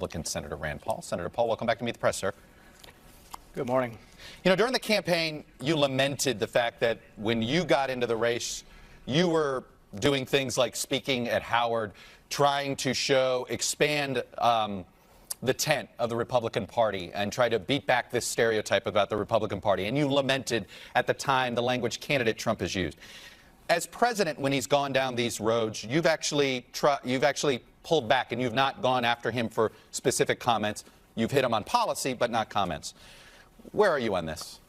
Republican Senator Rand Paul. Senator Paul, welcome back to Meet the Press, sir. Good morning. You know, during the campaign, you lamented the fact that when you got into the race, you were doing things like speaking at Howard, trying to expand the tent of the Republican Party and try to beat back this stereotype about the Republican Party. And you lamented at the time the language candidate Trump has used. As president, when he's gone down these roads, you've actually pulled back and you've not gone after him for specific comments. You've hit him on policy, but not comments. Where are you on this?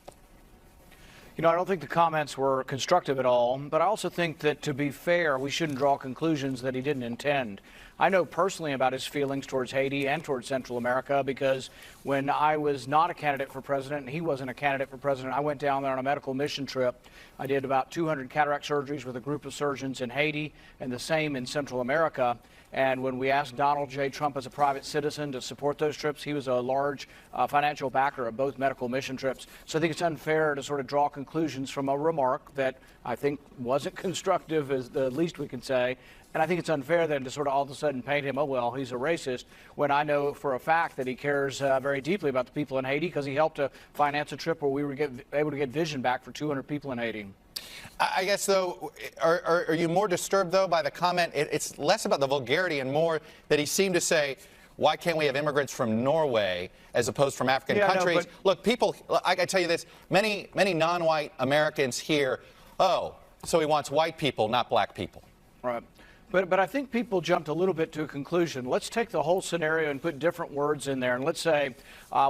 You know, I don't think the comments were constructive at all, but I also think that, to be fair, we shouldn't draw conclusions that he didn't intend. I know personally about his feelings towards Haiti and towards Central America because when I was not a candidate for president and he wasn't a candidate for president, I went down there on a medical mission trip. I did about 200 cataract surgeries with a group of surgeons in Haiti and the same in Central America. And when we asked Donald J. Trump as a private citizen to support those trips, he was a large financial backer of both medical mission trips. So I think it's unfair to sort of draw conclusions from a remark that I think wasn't constructive, is the least we can say. And I think it's unfair then to sort of all of a sudden paint him, oh, well, he's a racist, when I know for a fact that he cares very deeply about the people in Haiti because he helped to finance a trip where we were able to get vision back for 200 people in Haiti. I guess, though, are you more disturbed, though, by the comment? It's less about the vulgarity and more that he seemed to say, why can't we have immigrants from Norway as opposed from African countries? Look, people, I can tell you this, many non-white Americans hear, oh, so he wants white people, not black people. Right. But I think people jumped a little bit to a conclusion. Let's take the whole scenario and put different words in there. And let's say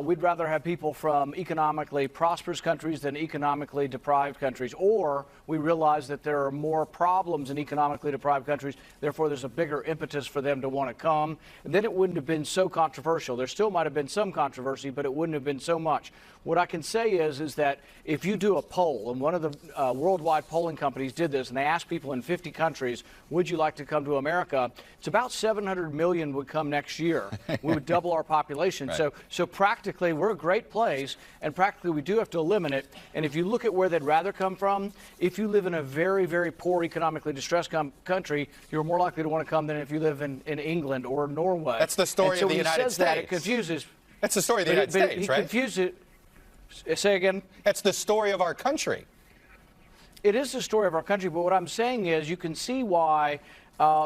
we'd rather have people from economically prosperous countries than economically deprived countries. Or we realize that there are more problems in economically deprived countries. Therefore, there's a bigger impetus for them to want to come. And then it wouldn't have been so controversial. There still might have been some controversy, but it wouldn't have been so much. What I can say is that if you do a poll, and one of the worldwide polling companies did this, and they asked people in 50 countries, would you like to come to America? It's about 700 million would come next year. We would double our population. Right. So practically, we're a great place, and practically we do have to eliminate it. And if you look at where they'd rather come from, if you live in a very, very poor, economically distressed country, you're more likely to want to come than if you live in England or Norway. That's the story of the United States. That, it confuses. That's the story of the United States, right? Confuses it. Say again? That's the story of our country. It is the story of our country, but what I'm saying is you can see why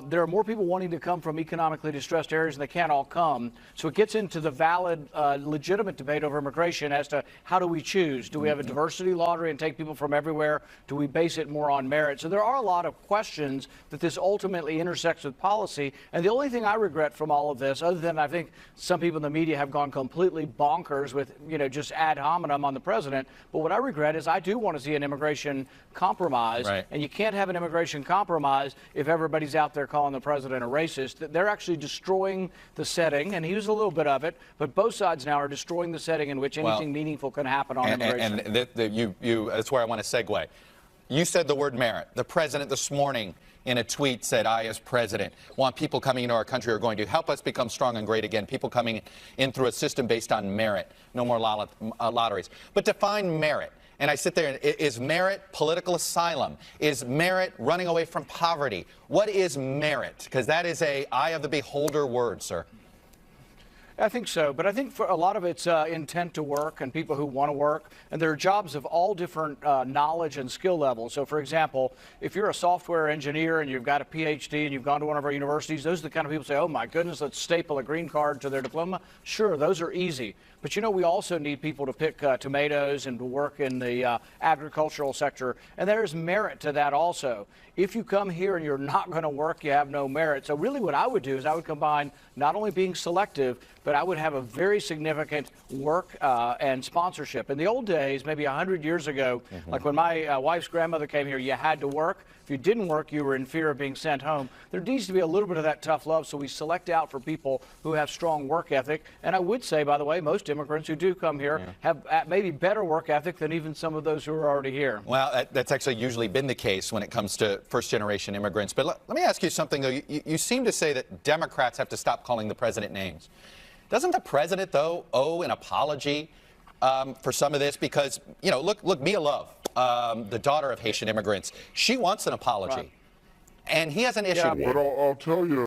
there are more people wanting to come from economically distressed areas and they can't all come. So it gets into the valid, legitimate debate over immigration as to how do we choose? Do we have a diversity lottery and take people from everywhere? Do we base it more on merit? So there are a lot of questions that this ultimately intersects with policy. And the only thing I regret from all of this, other than I think some people in the media have gone completely bonkers with, you know, just ad hominem on the president. But what I regret is I do want to see an immigration compromise. Right. And you can't have an immigration compromise if everybody's out there calling the president a racist. They're actually destroying the setting, and he was a little bit of it, but both sides now are destroying the setting in which anything meaningful can happen on immigration. And that's where I want to segue. You said the word merit. The president this morning in a tweet said, I, as president, want people coming into our country who are going to help us become strong and great again, people coming in through a system based on merit, no more lotteries. But define merit. And I sit there, and is merit political asylum? Is merit running away from poverty? What is merit? Because that is a eye of the beholder word, sir. I think so, but I think for a lot of it's intent to work and people who want to work, and there are jobs of all different knowledge and skill levels. So, for example, if you're a software engineer and you've got a PhD and you've gone to one of our universities, those are the kind of people who say, oh my goodness, let's staple a green card to their diploma. Sure, those are easy. But you know, we also need people to pick tomatoes and to work in the agricultural sector, and there's merit to that also. If you come here and you're not going to work, you have no merit. So really what I would do is I would combine not only being selective, but I would have a very significant work and sponsorship. In the old days, maybe 100 years ago, like when my wife's grandmother came here, you had to work. If you didn't work, you were in fear of being sent home. There needs to be a little bit of that tough love, so we select out for people who have strong work ethic. And I would say, by the way, most immigrants who do come here have maybe better work ethic than even some of those who are already here. Well, that's actually usually been the case when it comes to first-generation immigrants. But let me ask you something, though. You seem to say that Democrats have to stop calling the president names. Doesn't the president, though, owe an apology for some of this? Because, you know, look, Mia Love, the daughter of Haitian immigrants, she wants an apology. Right. And he hasn't issued one. But I'll tell you.